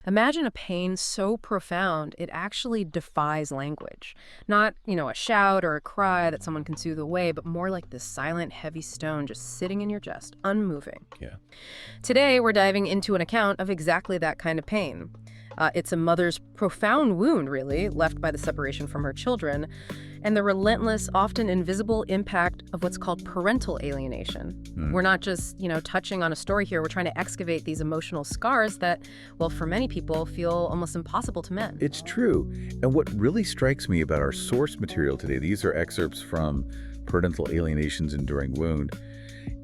Imagine a pain so profound it actually defies language. Not, a shout or a cry that someone can soothe away, but more like this silent, heavy stone just sitting in your chest, unmoving. Yeah. Today, we're diving into an account of exactly that kind of pain. It's a mother's profound wound, really, left by the separation from her children, and the relentless, often invisible impact of what's called parental alienation. We're not just, touching on a story here. We're trying to excavate these emotional scars that, well, for many people, feel almost impossible to mend. It's true. And what really strikes me about our source material today, these are excerpts from Parental Alienation's Enduring Wound,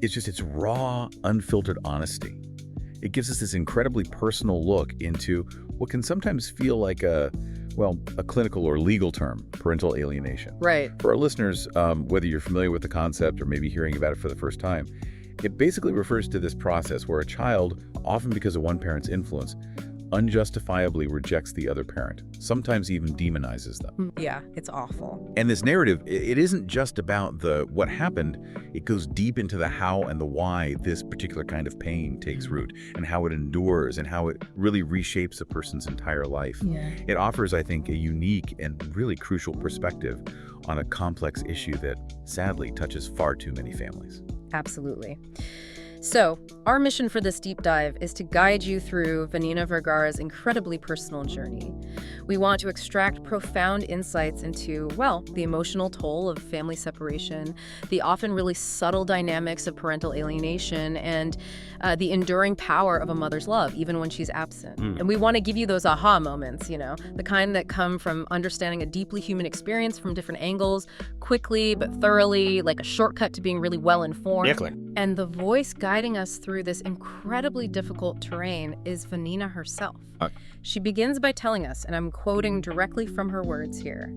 it's raw, unfiltered honesty. It gives us this incredibly personal look into what can sometimes feel like a clinical or legal term, parental alienation. Right. For our listeners, whether you're familiar with the concept or maybe hearing about it for the first time, it basically refers to this process where a child, often because of one parent's influence, unjustifiably rejects the other parent, sometimes even demonizes them. Yeah, it's awful. And this narrative, it isn't just about what happened. It goes deep into the how and the why this particular kind of pain takes root, and how it endures, and how it really reshapes a person's entire life. Yeah. It offers, I think, a unique and really crucial perspective on a complex issue that sadly touches far too many families. Absolutely. So, our mission for this deep dive is to guide you through Vanina Vergara's incredibly personal journey. We want to extract profound insights into, the emotional toll of family separation, the often really subtle dynamics of parental alienation, and the enduring power of a mother's love, even when she's absent. And we want to give you those aha moments, the kind that come from understanding a deeply human experience from different angles, quickly but thoroughly, like a shortcut to being really well-informed. Yeah, clear. And the voice guiding us through this incredibly difficult terrain is Vanina herself. She begins by telling us, and I'm quoting directly from her words here,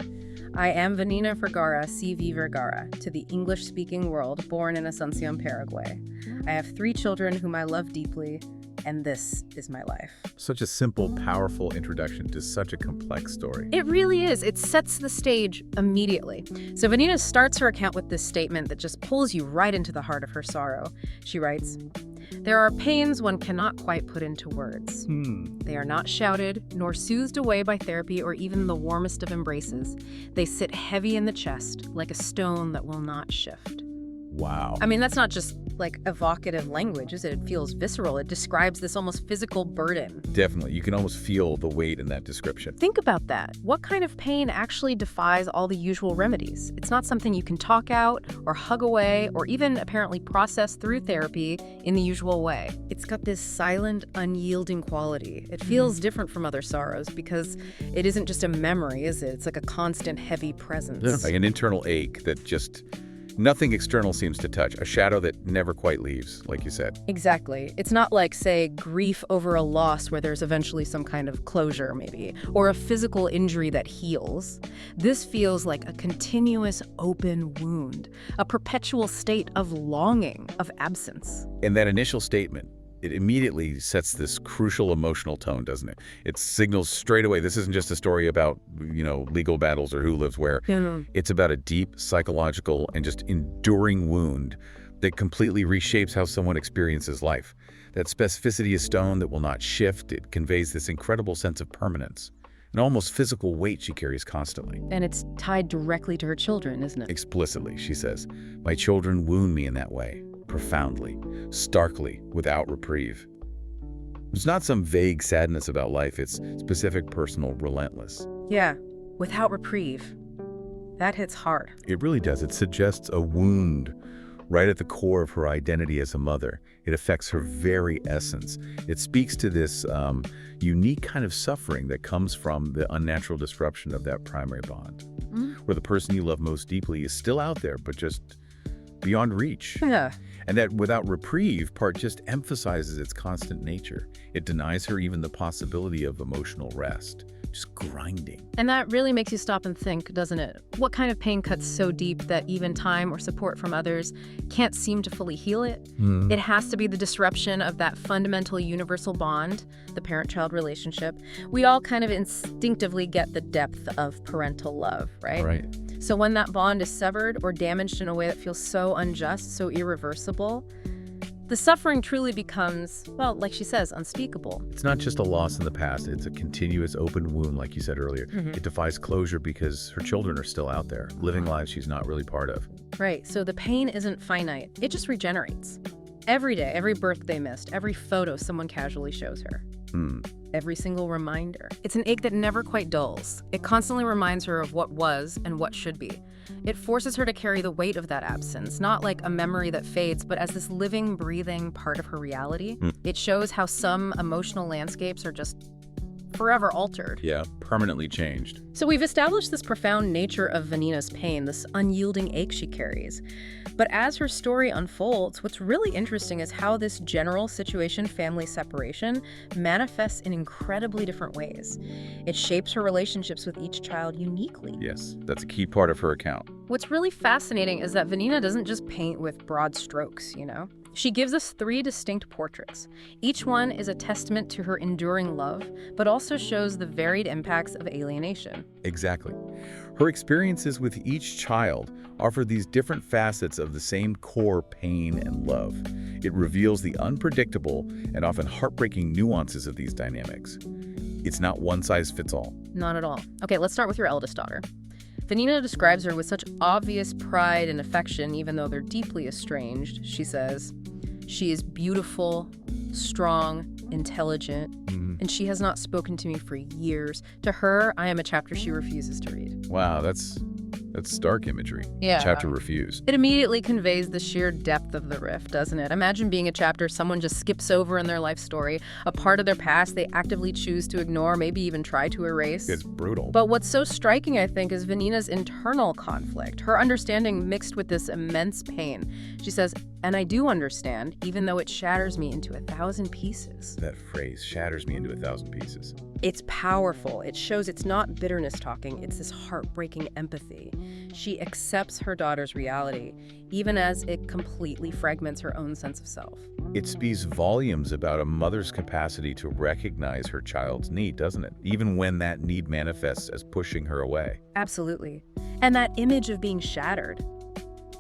"I am Vanina Vergara, C.V. Vergara, to the English-speaking world, born in Asunción, Paraguay. I have 3 children whom I love deeply, and this is my life." Such a simple, powerful introduction to such a complex story. It really is. It sets the stage immediately. So Vanina starts her account with this statement that just pulls you right into the heart of her sorrow. She writes, "There are pains one cannot quite put into words. They are not shouted, nor soothed away by therapy or even the warmest of embraces. They sit heavy in the chest, like a stone that will not shift." Wow. I mean, that's not just like evocative language, is it? It feels visceral. It describes this almost physical burden. Definitely. You can almost feel the weight in that description. Think about that. What kind of pain actually defies all the usual remedies? It's not something you can talk out or hug away or even apparently process through therapy in the usual way. It's got this silent, unyielding quality. It feels different from other sorrows because it isn't just a memory, is it? It's like a constant, heavy presence. Like an internal ache that just nothing external seems to touch, a shadow that never quite leaves, like you said. Exactly. It's not like, say, grief over a loss where there's eventually some kind of closure, maybe, or a physical injury that heals. This feels like a continuous open wound, a perpetual state of longing, of absence. And that initial statement, it immediately sets this crucial emotional tone, doesn't it? It signals straight away, this isn't just a story about, legal battles or who lives where. It's about a deep psychological and just enduring wound that completely reshapes how someone experiences life. That specificity is stone that will not shift. It conveys this incredible sense of permanence, an almost physical weight she carries constantly. And it's tied directly to her children, isn't it? Explicitly, she says, "My children wound me in that way, profoundly, starkly, without reprieve." It's not some vague sadness about life. It's specific, personal, relentless. Yeah, without reprieve. That hits hard. It really does. It suggests a wound right at the core of her identity as a mother. It affects her very essence. It speaks to this unique kind of suffering that comes from the unnatural disruption of that primary bond, where the person you love most deeply is still out there, but just beyond reach. Yeah. And that without reprieve part just emphasizes its constant nature. It denies her even the possibility of emotional rest, just grinding. And that really makes you stop and think, doesn't it? What kind of pain cuts so deep that even time or support from others can't seem to fully heal it? It has to be the disruption of that fundamental universal bond, the parent-child relationship. We all kind of instinctively get the depth of parental love, right? Right. So when that bond is severed or damaged in a way that feels so unjust, so irreversible, The suffering truly becomes, well, like she says, unspeakable. It's not just a loss in the past. It's a continuous open wound, like you said earlier. It defies closure because her children are still out there, living lives she's not really part of. Right, so the pain isn't finite. It just regenerates. Every day, every birthday missed, every photo someone casually shows her. Every single reminder. It's an ache that never quite dulls. It constantly reminds her of what was and what should be. It forces her to carry the weight of that absence, not like a memory that fades, but as this living, breathing part of her reality. It shows how some emotional landscapes are just forever altered. Yeah, permanently changed. So we've established this profound nature of Vanina's pain, this unyielding ache she carries. But as her story unfolds, what's really interesting is how this general situation, family separation, manifests in incredibly different ways. It shapes her relationships with each child uniquely. Yes, that's a key part of her account. What's really fascinating is that Vanina doesn't just paint with broad strokes, you know? She gives us 3 distinct portraits. Each one is a testament to her enduring love, but also shows the varied impacts of alienation. Exactly. Her experiences with each child offer these different facets of the same core pain and love. It reveals the unpredictable and often heartbreaking nuances of these dynamics. It's not one size fits all. Not at all. Okay, let's start with your eldest daughter. Vanina describes her with such obvious pride and affection, even though they're deeply estranged. She says, she is beautiful, strong, intelligent, and she has not spoken to me for years. To her, I am a chapter she refuses to read. Wow, that's stark imagery. Yeah. Chapter refused. It immediately conveys the sheer depth of the rift, doesn't it? Imagine being a chapter someone just skips over in their life story, a part of their past they actively choose to ignore, maybe even try to erase. It's brutal. But what's so striking, I think, is Vanina's internal conflict, her understanding mixed with this immense pain. She says, and I do understand, even though it shatters me into 1,000 pieces. That phrase, shatters me into 1,000 pieces. It's powerful. It shows it's not bitterness talking, it's this heartbreaking empathy. She accepts her daughter's reality, even as it completely fragments her own sense of self. It speaks volumes about a mother's capacity to recognize her child's need, doesn't it? Even when that need manifests as pushing her away. Absolutely. And that image of being shattered.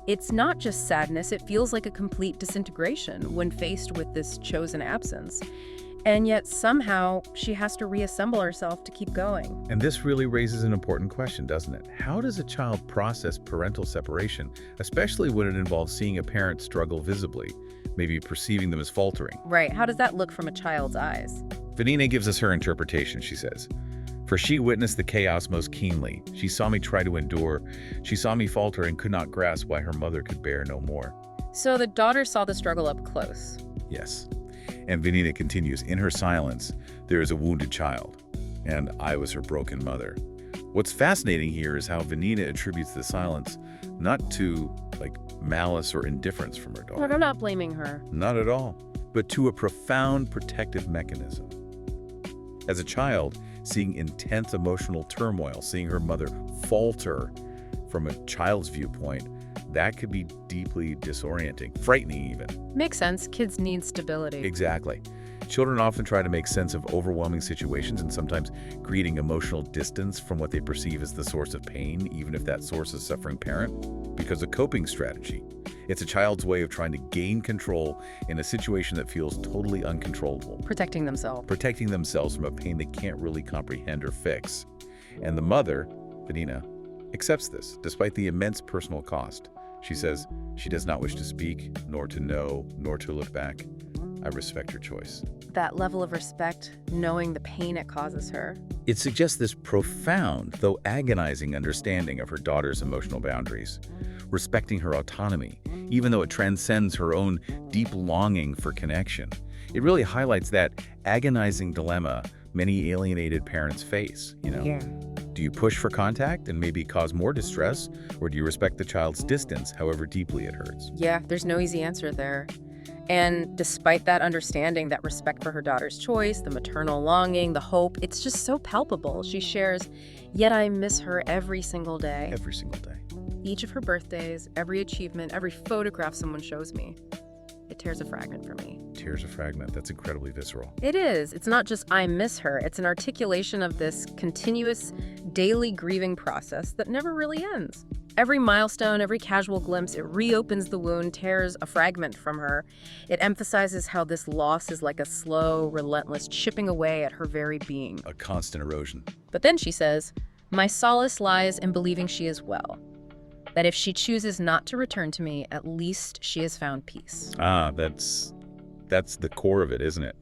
It's not just sadness, it feels like a complete disintegration when faced with this chosen absence. And yet somehow she has to reassemble herself to keep going. And this really raises an important question, doesn't it? How does a child process parental separation, especially when it involves seeing a parent struggle visibly, maybe perceiving them as faltering? Right, how does that look from a child's eyes? Vanina gives us her interpretation, she says. For she witnessed the chaos most keenly. She saw me try to endure. She saw me falter and could not grasp why her mother could bear no more. So the daughter saw the struggle up close. Yes. And Vanina continues, in her silence, there is a wounded child, and I was her broken mother. What's fascinating here is how Vanina attributes the silence not to, malice or indifference from her daughter. Look, I'm not blaming her. Not at all, but to a profound protective mechanism. As a child, seeing intense emotional turmoil, seeing her mother falter from a child's viewpoint, that could be deeply disorienting, frightening even. Makes sense. Kids need stability. Exactly. Children often try to make sense of overwhelming situations and sometimes creating emotional distance from what they perceive as the source of pain, even if that source is a suffering parent, because a coping strategy. It's a child's way of trying to gain control in a situation that feels totally uncontrollable. Protecting themselves. Protecting themselves from a pain they can't really comprehend or fix. And the mother, Vanina, accepts this, despite the immense personal cost. She says she does not wish to speak, nor to know, nor to look back. I respect her choice. That level of respect, knowing the pain it causes her. It suggests this profound, though agonizing understanding of her daughter's emotional boundaries, respecting her autonomy, even though it transcends her own deep longing for connection. It really highlights that agonizing dilemma many alienated parents face, Yeah. Do you push for contact and maybe cause more distress, or do you respect the child's distance, however deeply it hurts? Yeah, there's no easy answer there. And despite that understanding, that respect for her daughter's choice, the maternal longing, the hope, it's just so palpable. She shares, yet I miss her every single day. Every single day. Each of her birthdays, every achievement, every photograph someone shows me. It tears a fragment for me. Tears a fragment. That's incredibly visceral. It is. It's not just I miss her. It's an articulation of this continuous daily grieving process that never really ends. Every milestone, every casual glimpse, it reopens the wound, tears a fragment from her. It emphasizes how this loss is like a slow, relentless chipping away at her very being. A constant erosion. But then she says, "My solace lies in believing she is well. That if she chooses not to return to me, at least she has found peace." Ah, that's the core of it, isn't it?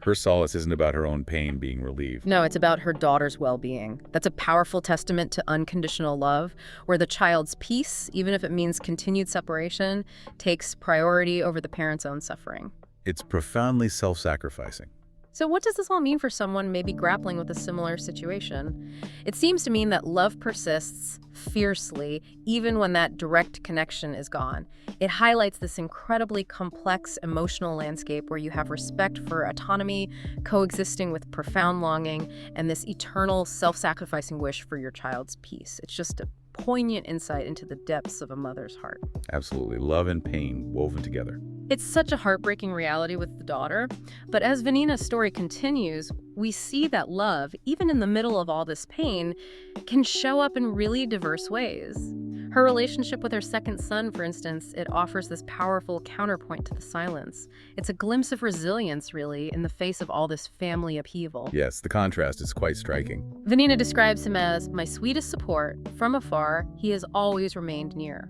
Her solace isn't about her own pain being relieved. No, it's about her daughter's well-being. That's a powerful testament to unconditional love, where the child's peace, even if it means continued separation, takes priority over the parent's own suffering. It's profoundly self-sacrificing. So what does this all mean for someone maybe grappling with a similar situation? It seems to mean that love persists fiercely even when that direct connection is gone. It highlights this incredibly complex emotional landscape where you have respect for autonomy, coexisting with profound longing, and this eternal self-sacrificing wish for your child's peace. It's just a poignant insight into the depths of a mother's heart. Absolutely. Love and pain woven together. It's such a heartbreaking reality with the daughter, but as Vanina's story continues, we see that love, even in the middle of all this pain, can show up in really diverse ways. Her relationship with her second son, for instance, it offers this powerful counterpoint to the silence. It's a glimpse of resilience, really, in the face of all this family upheaval. Yes, the contrast is quite striking. Vanina describes him as my sweetest support. From afar, he has always remained near.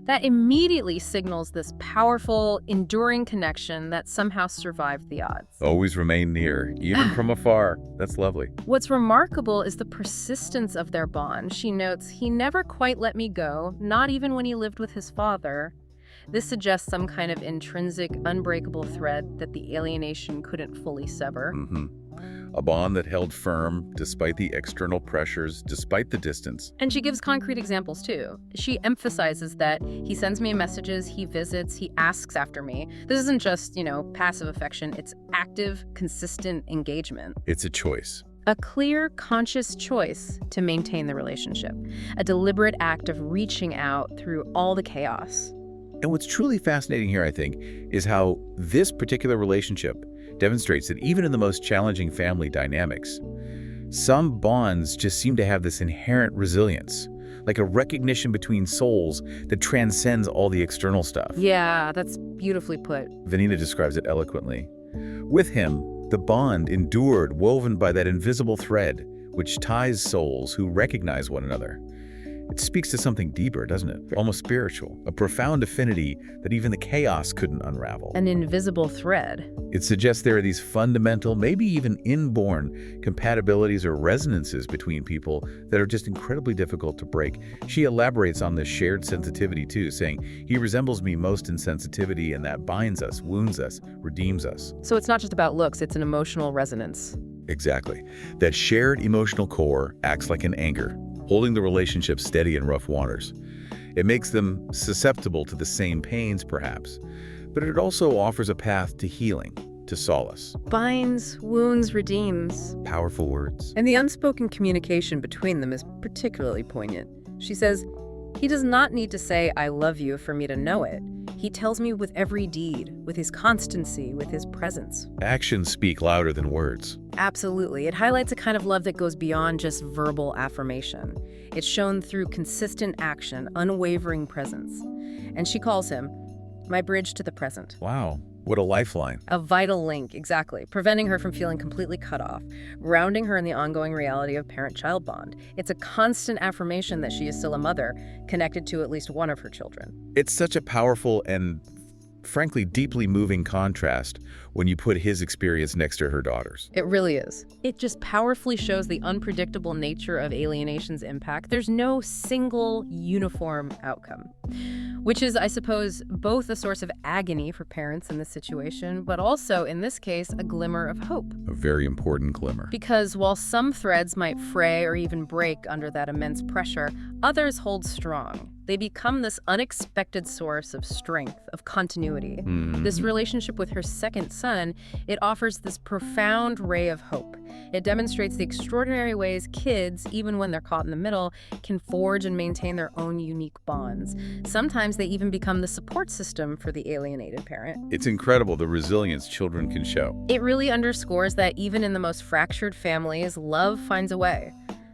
That immediately signals this powerful, enduring connection that somehow survived the odds. Always remain near, even from afar. That's lovely. What's remarkable is the persistence of their bond. She notes, "He never quite let me go, not even when he lived with his father." This suggests some kind of intrinsic, unbreakable thread that the alienation couldn't fully sever. A bond that held firm despite the external pressures, despite the distance. And she gives concrete examples too. She emphasizes that he sends me messages, he visits, he asks after me. This isn't just, passive affection. It's active, consistent engagement. It's a choice. A clear, conscious choice to maintain the relationship. A deliberate act of reaching out through all the chaos. And what's truly fascinating here, I think, is how this particular relationship demonstrates that even in the most challenging family dynamics, some bonds just seem to have this inherent resilience, like a recognition between souls that transcends all the external stuff. Yeah, that's beautifully put. Vanina describes it eloquently. With him, the bond endured, woven by that invisible thread which ties souls who recognize one another. It speaks to something deeper, doesn't it? Almost spiritual, a profound affinity that even the chaos couldn't unravel. An invisible thread. It suggests there are these fundamental, maybe even inborn, compatibilities or resonances between people that are just incredibly difficult to break. She elaborates on this shared sensitivity too, saying, "He resembles me most in sensitivity, and that binds us, wounds us, redeems us." So it's not just about looks, it's an emotional resonance. Exactly. That shared emotional core acts like an anchor, holding the relationship steady in rough waters. It makes them susceptible to the same pains, perhaps, but it also offers a path to healing, to solace. Binds, wounds, redeems. Powerful words. And the unspoken communication between them is particularly poignant. She says, "He does not need to say, 'I love you,' for me to know it. He tells me with every deed, with his constancy, with his presence." Actions speak louder than words. Absolutely. It highlights a kind of love that goes beyond just verbal affirmation. It's shown through consistent action, unwavering presence. And she calls him my bridge to the present. Wow, what a lifeline. A vital link, exactly, preventing her from feeling completely cut off, grounding her in the ongoing reality of parent-child bond. It's a constant affirmation that she is still a mother, connected to at least one of her children. It's such a powerful and, frankly, deeply moving contrast when you put his experience next to her daughter's. It really is. It just powerfully shows the unpredictable nature of alienation's impact. There's no single uniform outcome, which is, I suppose, both a source of agony for parents in this situation, but also, in this case, a glimmer of hope. A very important glimmer. Because while some threads might fray or even break under that immense pressure, others hold strong. They become this unexpected source of strength, of continuity. This relationship with her second son, it offers this profound ray of hope. It demonstrates the extraordinary ways kids, even when they're caught in the middle, can forge and maintain their own unique bonds. Sometimes they even become the support system for the alienated parent. It's incredible the resilience children can show. It really underscores that even in the most fractured families, love finds a way.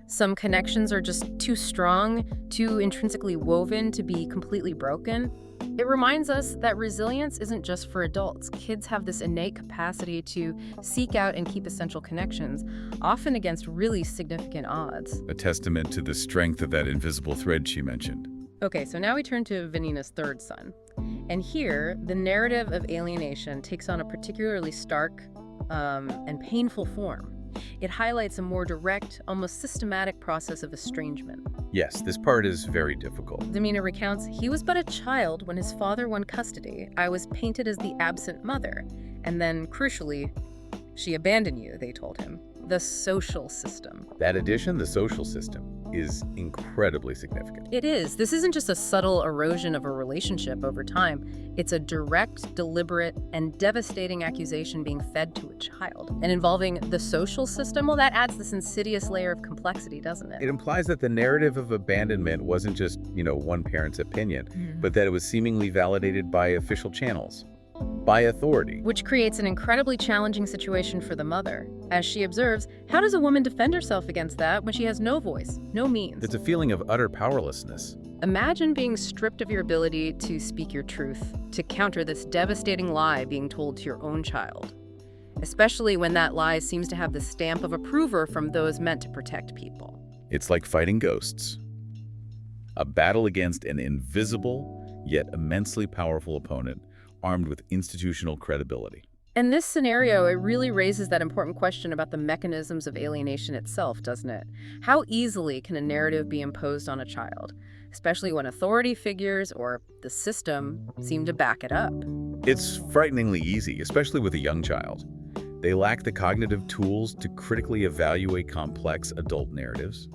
Some connections are just too strong, too intrinsically woven to be completely broken. It reminds us that resilience isn't just for adults. Kids have this innate capacity to seek out and keep essential connections, often against really significant odds. A testament to the strength of that invisible thread she mentioned. Okay, so now we turn to Vanina's third son. And here, the narrative of alienation takes on a particularly stark and painful form. It highlights a more direct, almost systematic process of estrangement. Yes, this part is very difficult. Vanina recounts, "He was but a child when his father won custody. I was painted as the absent mother. And then, crucially, she abandoned you," they told him. The social system. That addition, the social system, is incredibly significant. It is. This isn't just a subtle erosion of a relationship over time. It's a direct, deliberate, and devastating accusation being fed to a child. And involving the social system, well, that adds this insidious layer of complexity, doesn't it? It implies that the narrative of abandonment wasn't just, one parent's opinion, but that it was seemingly validated by official channels, by authority. Which creates an incredibly challenging situation for the mother. As she observes, how does a woman defend herself against that when she has no voice, no means? It's a feeling of utter powerlessness. Imagine being stripped of your ability to speak your truth, to counter this devastating lie being told to your own child. Especially when that lie seems to have the stamp of approver from those meant to protect people. It's like fighting ghosts. A battle against an invisible, yet immensely powerful opponent, armed with institutional credibility. In this scenario, it really raises that important question about the mechanisms of alienation itself, doesn't it? How easily can a narrative be imposed on a child, especially when authority figures or the system seem to back it up? It's frighteningly easy, especially with a young child. They lack the cognitive tools to critically evaluate complex adult narratives.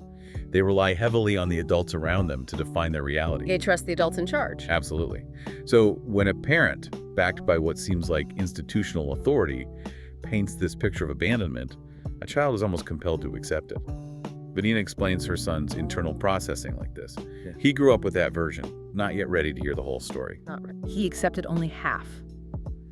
They rely heavily on the adults around them to define their reality. They trust the adults in charge. Absolutely. So when a parent, backed by what seems like institutional authority, paints this picture of abandonment, a child is almost compelled to accept it. Vanina explains her son's internal processing like this. He grew up with that version, not yet ready to hear the whole story. Not right. He accepted only half.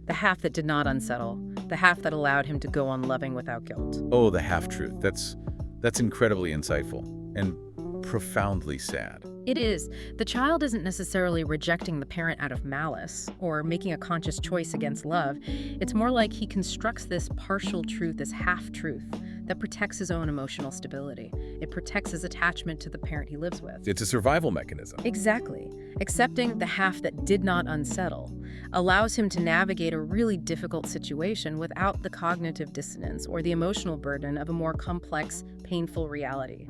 The half that did not unsettle. The half that allowed him to go on loving without guilt. Oh, the half-truth. That's incredibly insightful and profoundly sad. It is. The child isn't necessarily rejecting the parent out of malice or making a conscious choice against love. It's more like he constructs this partial truth, this half-truth, that protects his own emotional stability. It protects his attachment to the parent he lives with. It's a survival mechanism. Exactly. Accepting the half that did not unsettle allows him to navigate a really difficult situation without the cognitive dissonance or the emotional burden of a more complex, painful reality.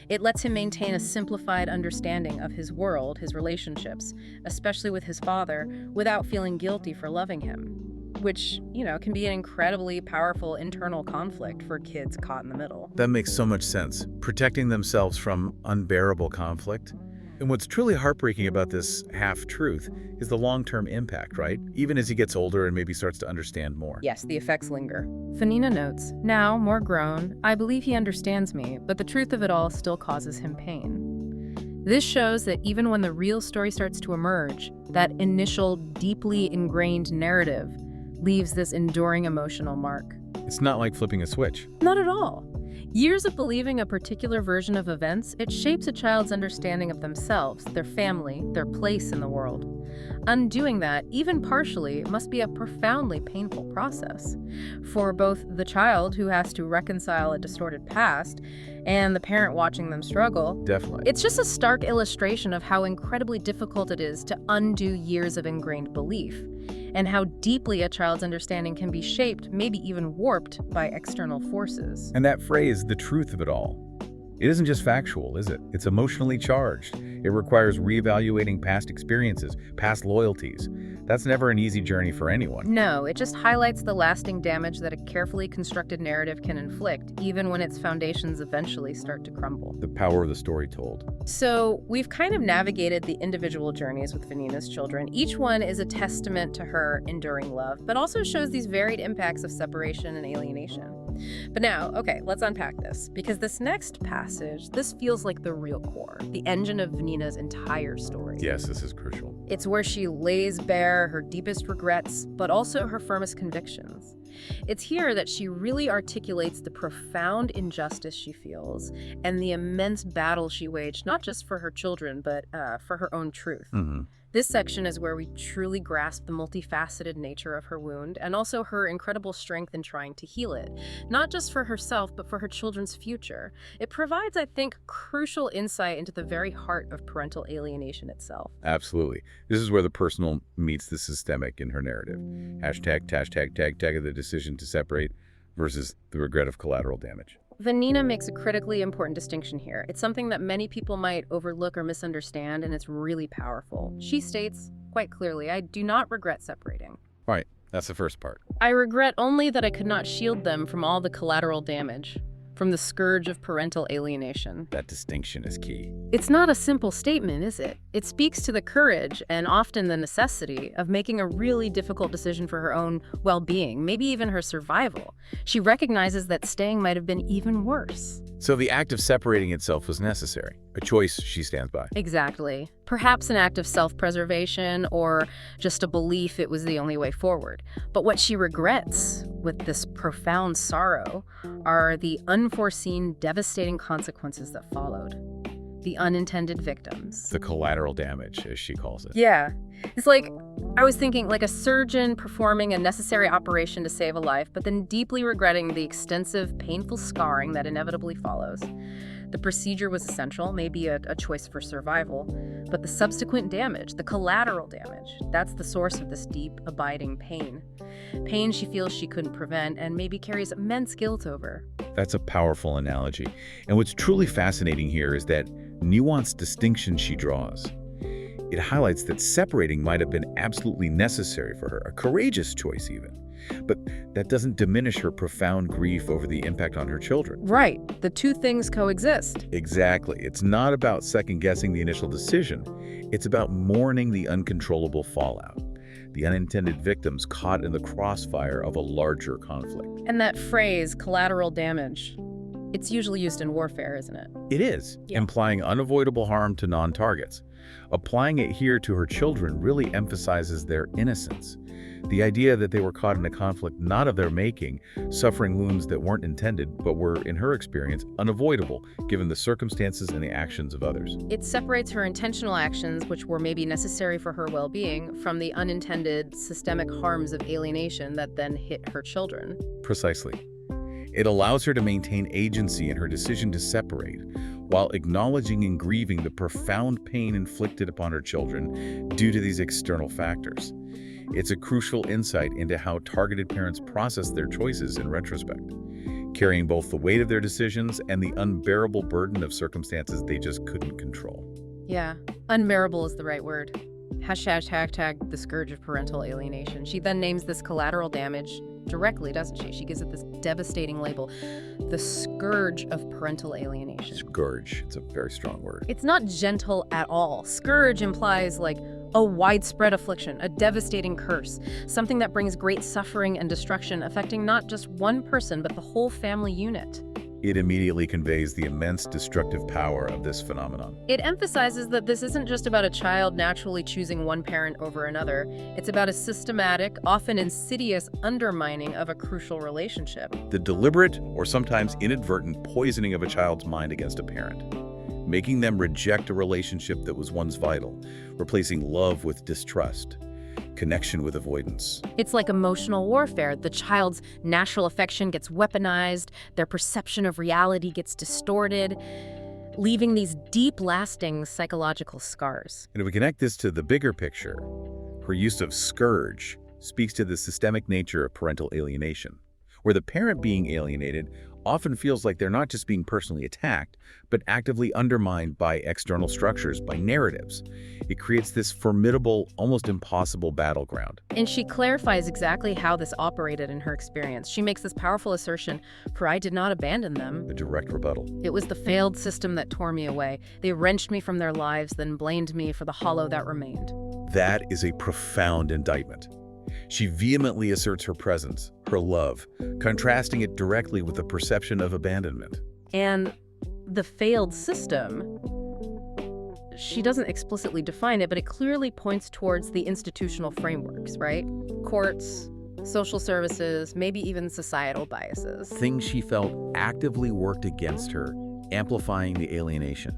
It lets him maintain a simplified understanding of his world, his relationships, especially with his father, without feeling guilty for loving him, which, can be an incredibly powerful internal conflict for kids caught in the middle. That makes so much sense. Protecting themselves from unbearable conflict. And what's truly heartbreaking about this half-truth is the long-term impact, right? Even as he gets older and maybe starts to understand more. Yes, the effects linger. Vanina notes, now, more grown, I believe he understands me, but the truth of it all still causes him pain. This shows that even when the real story starts to emerge, that initial, deeply ingrained narrative leaves this enduring emotional mark. It's not like flipping a switch. Not at all. Years of believing a particular version of events, it shapes a child's understanding of themselves, their family, their place in the world. Undoing that, even partially, must be a profoundly painful process for both the child who has to reconcile a distorted past and the parent watching them struggle. Definitely. It's just a stark illustration of how incredibly difficult it is to undo years of ingrained belief, and how deeply a child's understanding can be shaped, maybe even warped, by external forces. And that phrase, the truth of it all, it isn't just factual, is it? It's emotionally charged. It requires reevaluating past experiences, past loyalties, That's never an easy journey for anyone. No, it just highlights the lasting damage that a carefully constructed narrative can inflict, even when its foundations eventually start to crumble. The power of the story told. So we've kind of navigated the individual journeys with Vanina's children. Each one is a testament to her enduring love, but also shows these varied impacts of separation and alienation. But now, okay, let's unpack this, because this next passage, this feels like the real core, the engine of Vanina's entire story. Yes, this is crucial. It's where she lays bare her deepest regrets, but also her firmest convictions. It's here that she really articulates the profound injustice she feels and the immense battle she waged, not just for her children, but for her own truth. This section is where we truly grasp the multifaceted nature of her wound and also her incredible strength in trying to heal it, not just for herself, but for her children's future. It provides, I think, crucial insight into the very heart of parental alienation itself. Absolutely. This is where the personal meets the systemic in her narrative. Hashtag the decision to separate versus the regret of collateral damage. Vanina makes a critically important distinction here. It's something that many people might overlook or misunderstand, and it's really powerful. She states, quite clearly, I do not regret separating. Right. That's the first part. I regret only that I could not shield them from all the collateral damage, from the scourge of parental alienation. That distinction is key. It's not a simple statement, is it? It speaks to the courage and often the necessity of making a really difficult decision for her own well-being, maybe even her survival. She recognizes that staying might have been even worse. So the act of separating itself was necessary, a choice she stands by. Exactly. Perhaps an act of self-preservation or just a belief it was the only way forward. But what she regrets with this profound sorrow are the unforeseen, devastating consequences that followed. The unintended victims. The collateral damage, as she calls it. Yeah. It's like, I was thinking like a surgeon performing a necessary operation to save a life, but then deeply regretting the extensive, painful scarring that inevitably follows. The procedure was essential, maybe a choice for survival, but the subsequent damage, the collateral damage, that's the source of this deep, abiding pain. Pain she feels she couldn't prevent and maybe carries immense guilt over. That's a powerful analogy. And what's truly fascinating here is that nuanced distinction she draws. It highlights that separating might have been absolutely necessary for her, a courageous choice even. But that doesn't diminish her profound grief over the impact on her children. Right. The two things coexist. Exactly. It's not about second-guessing the initial decision. It's about mourning the uncontrollable fallout, the unintended victims caught in the crossfire of a larger conflict. And that phrase, collateral damage, it's usually used in warfare, isn't it? It is, Yeah. implying unavoidable harm to non-targets. Applying it here to her children really emphasizes their innocence. The idea that they were caught in a conflict not of their making, suffering wounds that weren't intended, but were, in her experience, unavoidable, given the circumstances and the actions of others. It separates her intentional actions, which were maybe necessary for her well-being, from the unintended systemic harms of alienation that then hit her children. Precisely. It allows her to maintain agency in her decision to separate, while acknowledging and grieving the profound pain inflicted upon her children due to these external factors. It's a crucial insight into how targeted parents process their choices in retrospect, carrying both the weight of their decisions and the unbearable burden of circumstances they just couldn't control. Yeah, unbearable is the right word. Hashtag the scourge of parental alienation. She then names this collateral damage directly, doesn't she? She gives it this devastating label, the scourge of parental alienation. Scourge, it's a very strong word. It's not gentle at all. Scourge implies like a widespread affliction, a devastating curse, something that brings great suffering and destruction, affecting not just one person, but the whole family unit. It immediately conveys the immense destructive power of this phenomenon. It emphasizes that this isn't just about a child naturally choosing one parent over another. It's about a systematic, often insidious undermining of a crucial relationship. The deliberate or sometimes inadvertent poisoning of a child's mind against a parent, making them reject a relationship that was once vital, replacing love with distrust, connection with avoidance. It's like emotional warfare. The child's natural affection gets weaponized, their perception of reality gets distorted, leaving these deep, lasting psychological scars. And if we connect this to the bigger picture, her use of scourge speaks to the systemic nature of parental alienation, where the parent being alienated often feels like they're not just being personally attacked, but actively undermined by external structures, by narratives. It creates this formidable, almost impossible battleground. And she clarifies exactly how this operated in her experience. She makes this powerful assertion, "For I did not abandon them. A direct rebuttal. It was the failed system that tore me away. They wrenched me from their lives, then blamed me for the hollow that remained." That is a profound indictment. She vehemently asserts her presence, her love, contrasting it directly with the perception of abandonment. And the failed system, she doesn't explicitly define it, but it clearly points towards the institutional frameworks, right? Courts, social services, maybe even societal biases. Things she felt actively worked against her, amplifying the alienation.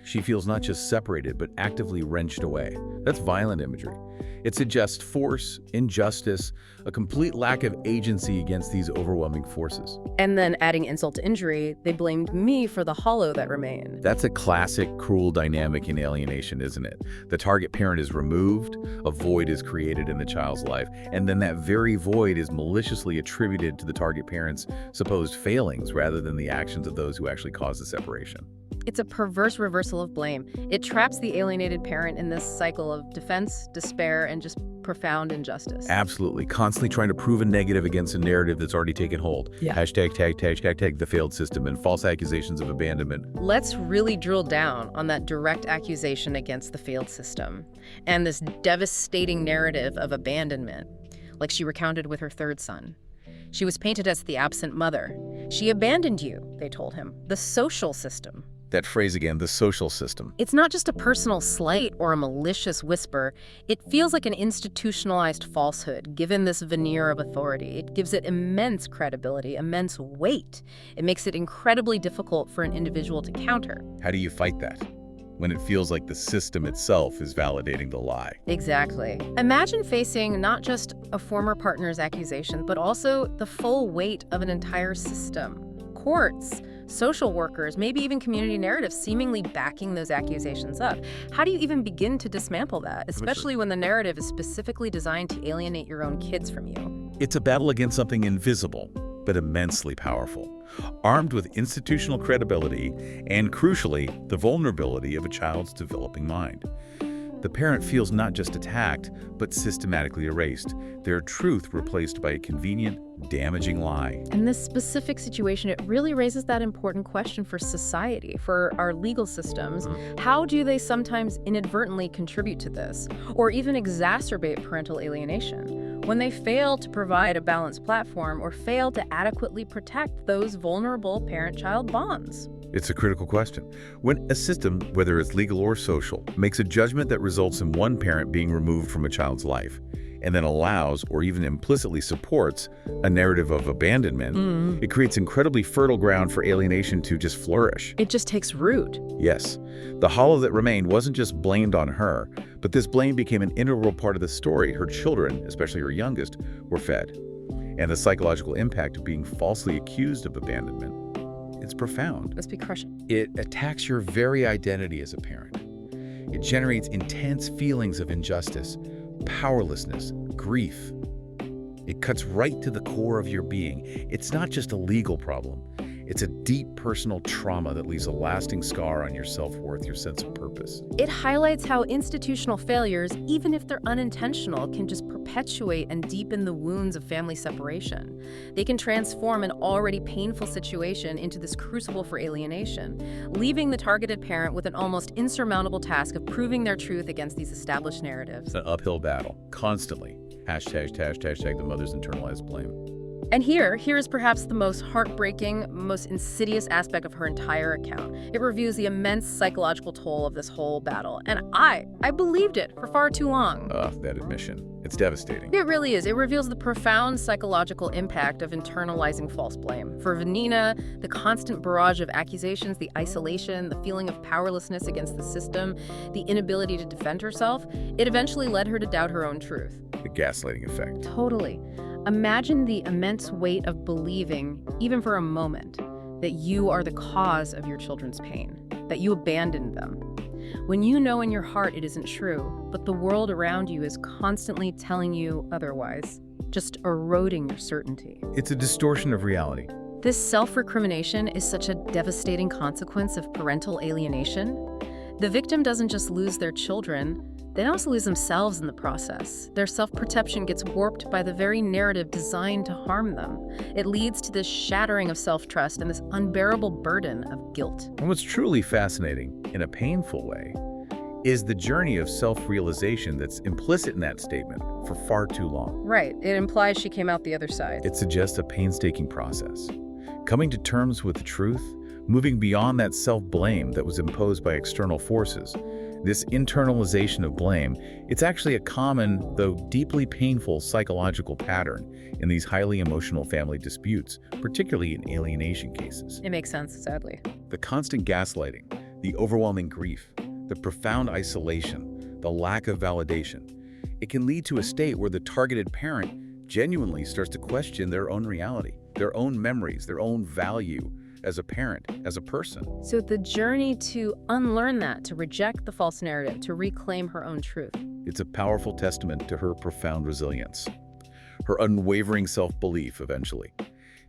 She feels not just separated, but actively wrenched away. That's violent imagery. It suggests force, injustice, a complete lack of agency against these overwhelming forces. And then adding insult to injury, they blamed me for the hollow that remained. That's a classic cruel dynamic in alienation, isn't it? The target parent is removed, a void is created in the child's life, and then that very void is maliciously attributed to the target parent's supposed failings rather than the actions of those who actually caused the separation. It's a perverse reversal of blame. It traps the alienated parent in this cycle of defense, despair, and just profound injustice. Absolutely. Constantly trying to prove a negative against a narrative that's already taken hold. Yeah. Hashtag the failed system and false accusations of abandonment. Let's really drill down on that direct accusation against the failed system and this devastating narrative of abandonment, like she recounted with her third son. She was painted as the absent mother. She abandoned you, they told him. The social system. That phrase again, the social system. It's not just a personal slight or a malicious whisper. It feels like an institutionalized falsehood, given this veneer of authority. It gives it immense credibility, immense weight. It makes it incredibly difficult for an individual to counter. How do you fight that when it feels like the system itself is validating the lie? Exactly. Imagine facing not just a former partner's accusation, but also the full weight of an entire system. Courts, social workers, maybe even community narratives seemingly backing those accusations up. How do you even begin to dismantle that, especially when the narrative is specifically designed to alienate your own kids from you? It's a battle against something invisible, but immensely powerful, armed with institutional credibility and, crucially, the vulnerability of a child's developing mind. The parent feels not just attacked, but systematically erased, their truth replaced by a convenient, damaging lie. In this specific situation, it really raises that important question for society, for our legal systems. How do they sometimes inadvertently contribute to this, or even exacerbate parental alienation, when they fail to provide a balanced platform or fail to adequately protect those vulnerable parent-child bonds? It's a critical question. When a system, whether it's legal or social, makes a judgment that results in one parent being removed from a child's life, and then allows or even implicitly supports a narrative of abandonment, it creates incredibly fertile ground for alienation to just flourish. It just takes root. Yes, the hollow that remained wasn't just blamed on her, but this blame became an integral part of the story her children, especially her youngest, were fed. And the psychological impact of being falsely accused of abandonment, it's profound. Must be crushing. It attacks your very identity as a parent. It generates intense feelings of injustice, powerlessness, grief. It cuts right to the core of your being. It's not just a legal problem. It's a deep personal trauma that leaves a lasting scar on your self-worth, your sense of purpose. It highlights how institutional failures, even if they're unintentional, can just perpetuate and deepen the wounds of family separation. They can transform an already painful situation into this crucible for alienation, leaving the targeted parent with an almost insurmountable task of proving their truth against these established narratives. It's an uphill battle, constantly. Hashtag the mother's internalized blame. And here is perhaps the most heartbreaking, most insidious aspect of her entire account. It reviews the immense psychological toll of this whole battle. And I believed it for far too long. That admission. It's devastating. It really is. It reveals the profound psychological impact of internalizing false blame. For Vanina, the constant barrage of accusations, the isolation, the feeling of powerlessness against the system, the inability to defend herself, it eventually led her to doubt her own truth. The gaslighting effect. Totally. Imagine the immense weight of believing, even for a moment, that you are the cause of your children's pain, that you abandoned them. When you know in your heart it isn't true, but the world around you is constantly telling you otherwise, just eroding your certainty. It's a distortion of reality. This self-recrimination is such a devastating consequence of parental alienation. The victim doesn't just lose their children, they also lose themselves in the process. Their self-perception gets warped by the very narrative designed to harm them. It leads to this shattering of self-trust and this unbearable burden of guilt. And what's truly fascinating, in a painful way, is the journey of self-realization that's implicit in that statement for far too long. Right. It implies she came out the other side. It suggests a painstaking process. Coming to terms with the truth, moving beyond that self-blame that was imposed by external forces. This internalization of blame, it's actually a common, though deeply painful psychological pattern in these highly emotional family disputes, particularly in alienation cases. It makes sense, sadly. The constant gaslighting, the overwhelming grief, the profound isolation, the lack of validation. It can lead to a state where the targeted parent genuinely starts to question their own reality, their own memories, their own value as a parent, as a person. So the journey to unlearn that, to reject the false narrative, to reclaim her own truth. It's a powerful testament to her profound resilience, her unwavering self-belief eventually.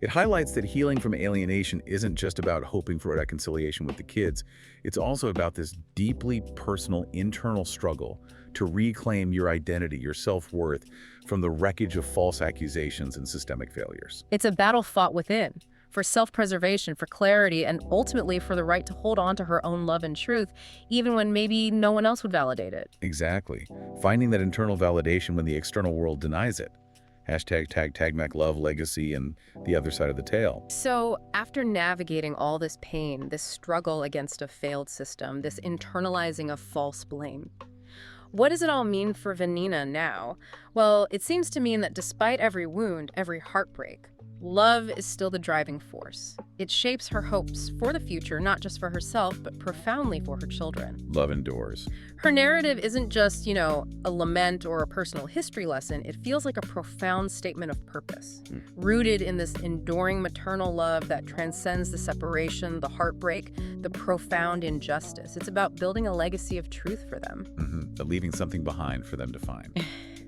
It highlights that healing from alienation isn't just about hoping for reconciliation with the kids. It's also about this deeply personal internal struggle to reclaim your identity, your self-worth from the wreckage of false accusations and systemic failures. It's a battle fought within, for self-preservation, for clarity, and ultimately for the right to hold on to her own love and truth, even when maybe no one else would validate it. Exactly. Finding that internal validation when the external world denies it. #tag legacy and the other side of the tale. So after navigating all this pain, this struggle against a failed system, this internalizing of false blame, what does it all mean for Vanina now? Well, it seems to mean that despite every wound, every heartbreak, love is still the driving force. It shapes her hopes for the future, not just for herself, but profoundly for her children. Love endures. Her narrative isn't just, a lament or a personal history lesson. It feels like a profound statement of purpose, rooted in this enduring maternal love that transcends the separation, the heartbreak, the profound injustice. It's about building a legacy of truth for them. But leaving something behind for them to find.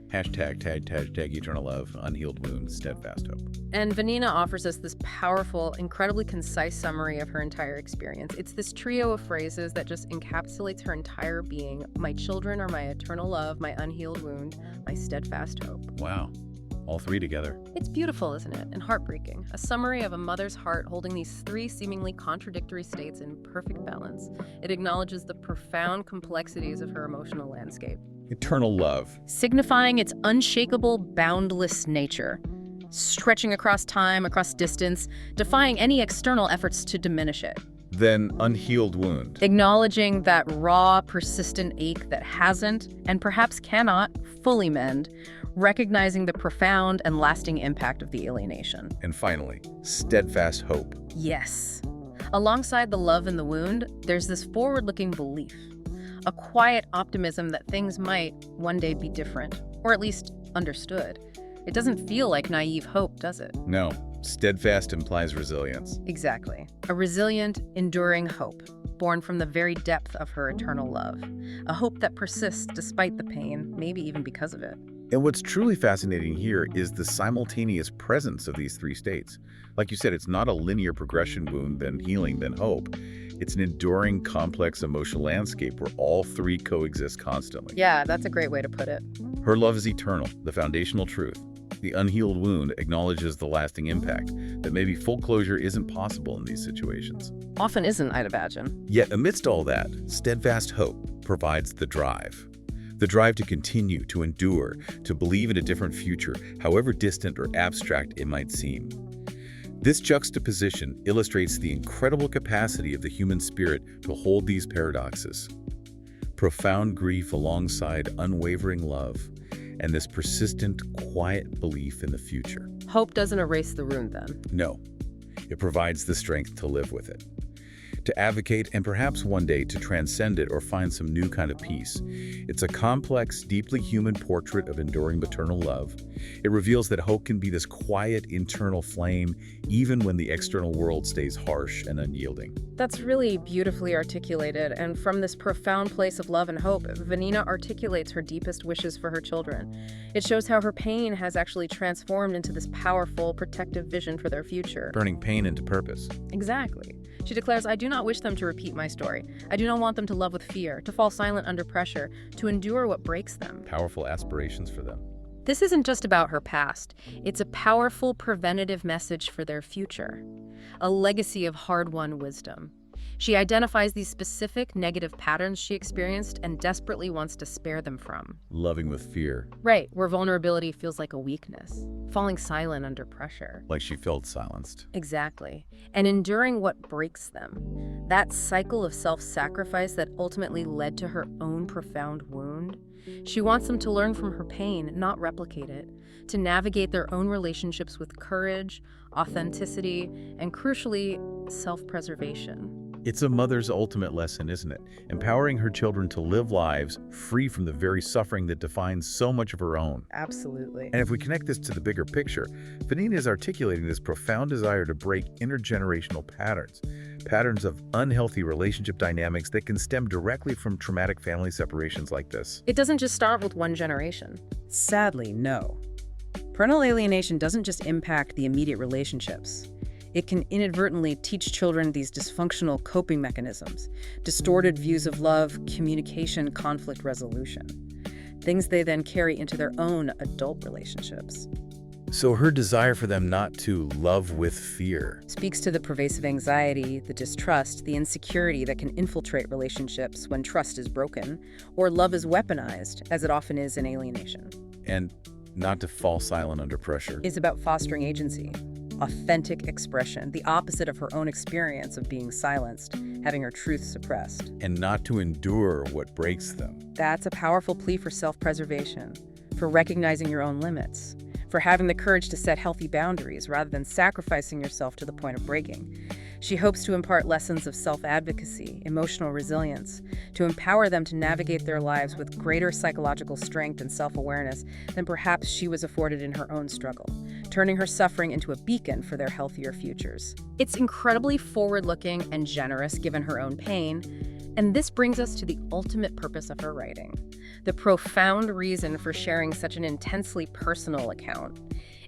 Tag eternal love, unhealed wound, steadfast hope. And Vanina offers us this powerful, incredibly concise summary of her entire experience. It's this trio of phrases that just encapsulates her entire being. My children are my eternal love, my unhealed wound, my steadfast hope. Wow. All three together. It's beautiful, isn't it? And heartbreaking. A summary of a mother's heart holding these three seemingly contradictory states in perfect balance. It acknowledges the profound complexities of her emotional landscape. Eternal love. Signifying its unshakable, boundless nature. Stretching across time, across distance, defying any external efforts to diminish it. Then unhealed wound. Acknowledging that raw, persistent ache that hasn't, and perhaps cannot, fully mend. Recognizing the profound and lasting impact of the alienation. And finally, steadfast hope. Yes. Alongside the love and the wound, there's this forward-looking belief. A quiet optimism that things might one day be different, or at least understood. It doesn't feel like naive hope, does it? No. Steadfast implies resilience. Exactly. A resilient, enduring hope, born from the very depth of her eternal love. A hope that persists despite the pain, maybe even because of it. And what's truly fascinating here is the simultaneous presence of these three states. Like you said, it's not a linear progression, wound, then healing, then hope. It's an enduring, complex emotional landscape where all three coexist constantly. Yeah, that's a great way to put it. Her love is eternal, the foundational truth. The unhealed wound acknowledges the lasting impact, that maybe full closure isn't possible in these situations. Often isn't, I'd imagine. Yet amidst all that, steadfast hope provides the drive. The drive to continue, to endure, to believe in a different future, however distant or abstract it might seem. This juxtaposition illustrates the incredible capacity of the human spirit to hold these paradoxes. Profound grief alongside unwavering love, and this persistent, quiet belief in the future. Hope doesn't erase the wound, then. No, it provides the strength to live with it, to advocate, and perhaps one day to transcend it or find some new kind of peace. It's a complex, deeply human portrait of enduring maternal love. It reveals that hope can be this quiet internal flame, even when the external world stays harsh and unyielding. That's really beautifully articulated, and from this profound place of love and hope, Vanina articulates her deepest wishes for her children. It shows how her pain has actually transformed into this powerful, protective vision for their future. Turning pain into purpose. Exactly. She declares, "I do not wish them to repeat my story. I do not want them to love with fear, to fall silent under pressure, to endure what breaks them." Powerful aspirations for them. This isn't just about her past. It's a powerful preventative message for their future, a legacy of hard-won wisdom. She identifies these specific negative patterns she experienced and desperately wants to spare them from. Loving with fear. Right, where vulnerability feels like a weakness, falling silent under pressure. Like she felt silenced. Exactly. And enduring what breaks them. That cycle of self-sacrifice that ultimately led to her own profound wound. She wants them to learn from her pain, not replicate it, to navigate their own relationships with courage, authenticity, and crucially, self-preservation. It's a mother's ultimate lesson, isn't it? Empowering her children to live lives free from the very suffering that defines so much of her own. Absolutely. And if we connect this to the bigger picture, Vanina is articulating this profound desire to break intergenerational patterns of unhealthy relationship dynamics that can stem directly from traumatic family separations like this. It doesn't just start with one generation. Sadly, no. Parental alienation doesn't just impact the immediate relationships. It can inadvertently teach children these dysfunctional coping mechanisms, distorted views of love, communication, conflict resolution, things they then carry into their own adult relationships. So her desire for them not to love with fear Speaks to the pervasive anxiety, the distrust, the insecurity that can infiltrate relationships when trust is broken, or love is weaponized, as it often is in alienation. and not to fall silent under pressure. It's about fostering agency, authentic expression, the opposite of her own experience of being silenced, having her truth suppressed. And not to endure what breaks them. That's a powerful plea for self-preservation, for recognizing your own limits, for having the courage to set healthy boundaries rather than sacrificing yourself to the point of breaking. She hopes to impart lessons of self-advocacy, emotional resilience, to empower them to navigate their lives with greater psychological strength and self-awareness than perhaps she was afforded in her own struggle, turning her suffering into a beacon for their healthier futures. It's incredibly forward-looking and generous given her own pain, and this brings us to the ultimate purpose of her writing, the profound reason for sharing such an intensely personal account.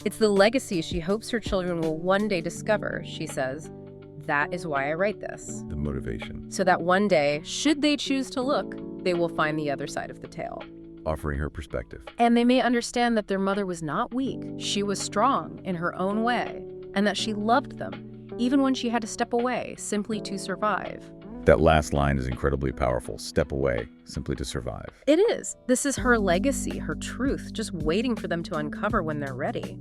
It's the legacy she hopes her children will one day discover, she says. That is why I write this. The motivation. So that one day, should they choose to look, they will find the other side of the tale. Offering her perspective. And they may understand that their mother was not weak. She was strong in her own way, and that she loved them, even when she had to step away, simply to survive. That last line is incredibly powerful. Step away, simply to survive. It is. This is her legacy, her truth, just waiting for them to uncover when they're ready.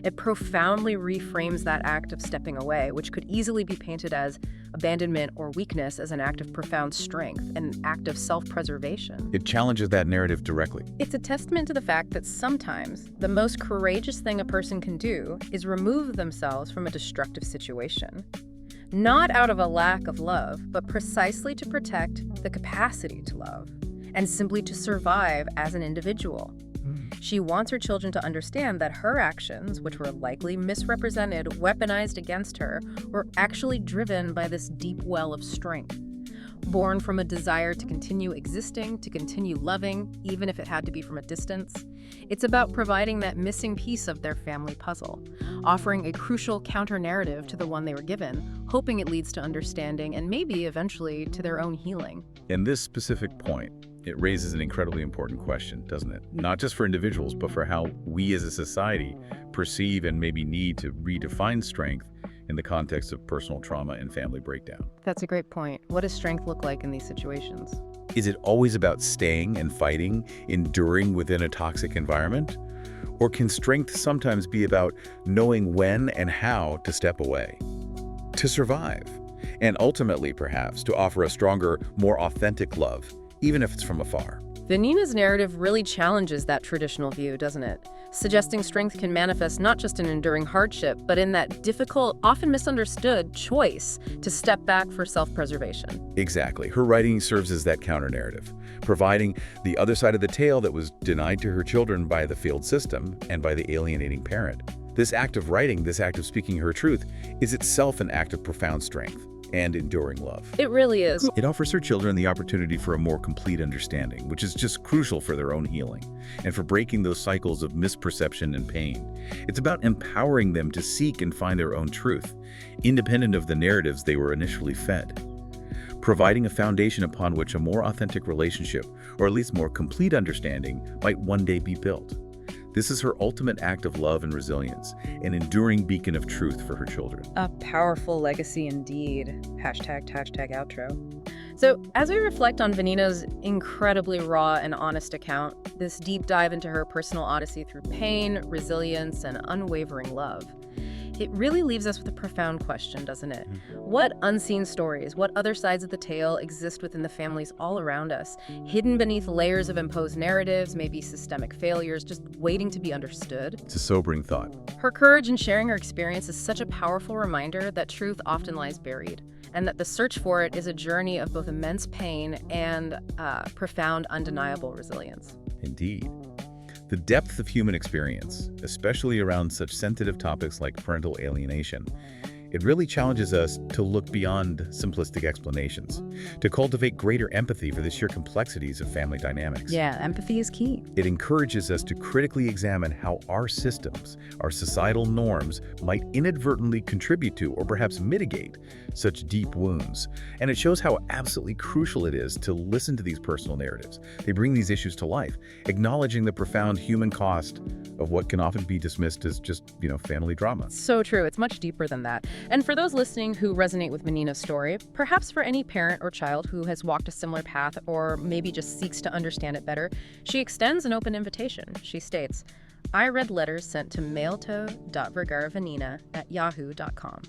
It profoundly reframes that act of stepping away, which could easily be painted as abandonment or weakness, as an act of profound strength, an act of self-preservation. It challenges that narrative directly. It's a testament to the fact that sometimes the most courageous thing a person can do is remove themselves from a destructive situation. Not out of a lack of love, but precisely to protect the capacity to love, and simply to survive as an individual. She wants her children to understand that her actions, which were likely misrepresented, weaponized against her, were actually driven by this deep well of strength, born from a desire to continue existing, to continue loving, even if it had to be from a distance. It's about providing that missing piece of their family puzzle, offering a crucial counter-narrative to the one they were given, hoping it leads to understanding and maybe eventually to their own healing. In this specific point, it raises an incredibly important question, doesn't it? Not just for individuals, but for how we as a society perceive and maybe need to redefine strength in the context of personal trauma and family breakdown. That's a great point. What does strength look like in these situations? Is it always about staying and fighting, enduring within a toxic environment? Or can strength sometimes be about knowing when and how to step away, to survive, and ultimately, perhaps, to offer a stronger, more authentic love, even if it's from afar? Vanina's narrative really challenges that traditional view, doesn't it? suggesting strength can manifest not just in enduring hardship, but in that difficult, often misunderstood choice to step back for self-preservation. Exactly. Her writing serves as that counter-narrative, providing the other side of the tale that was denied to her children by the failed system and by the alienating parent. This act of writing, this act of speaking her truth, is itself an act of profound strength and enduring love. It really is. It offers her children the opportunity for a more complete understanding, which is just crucial for their own healing and for breaking those cycles of misperception and pain. It's about empowering them to seek and find their own truth, independent of the narratives they were initially fed, providing a foundation upon which a more authentic relationship, or at least more complete understanding, might one day be built. This is her ultimate act of love and resilience, an enduring beacon of truth for her children. A powerful legacy indeed. Hashtag outro. So, as we reflect on Vanina's incredibly raw and honest account, this deep dive into her personal odyssey through pain, resilience, and unwavering love, it really leaves us with a profound question, doesn't it? What unseen stories, what other sides of the tale exist within the families all around us, hidden beneath layers of imposed narratives, maybe systemic failures, just waiting to be understood? It's a sobering thought. Her courage in sharing her experience is such a powerful reminder that truth often lies buried, and that the search for it is a journey of both immense pain and profound, undeniable resilience. Indeed. The depth of human experience, especially around such sensitive topics like parental alienation, it really challenges us to look beyond simplistic explanations, to cultivate greater empathy for the sheer complexities of family dynamics. Yeah, empathy is key. It encourages us to critically examine how our systems, our societal norms, might inadvertently contribute to or perhaps mitigate such deep wounds. And it shows how absolutely crucial it is to listen to these personal narratives. They bring these issues to life, acknowledging the profound human cost of what can often be dismissed as just, family drama. So true. It's much deeper than that. And for those listening who resonate with Vanina's story, perhaps for any parent or child who has walked a similar path or maybe just seeks to understand it better, she extends an open invitation. She states, "I read letters sent to mailtoe.vergaravanina@yahoo.com.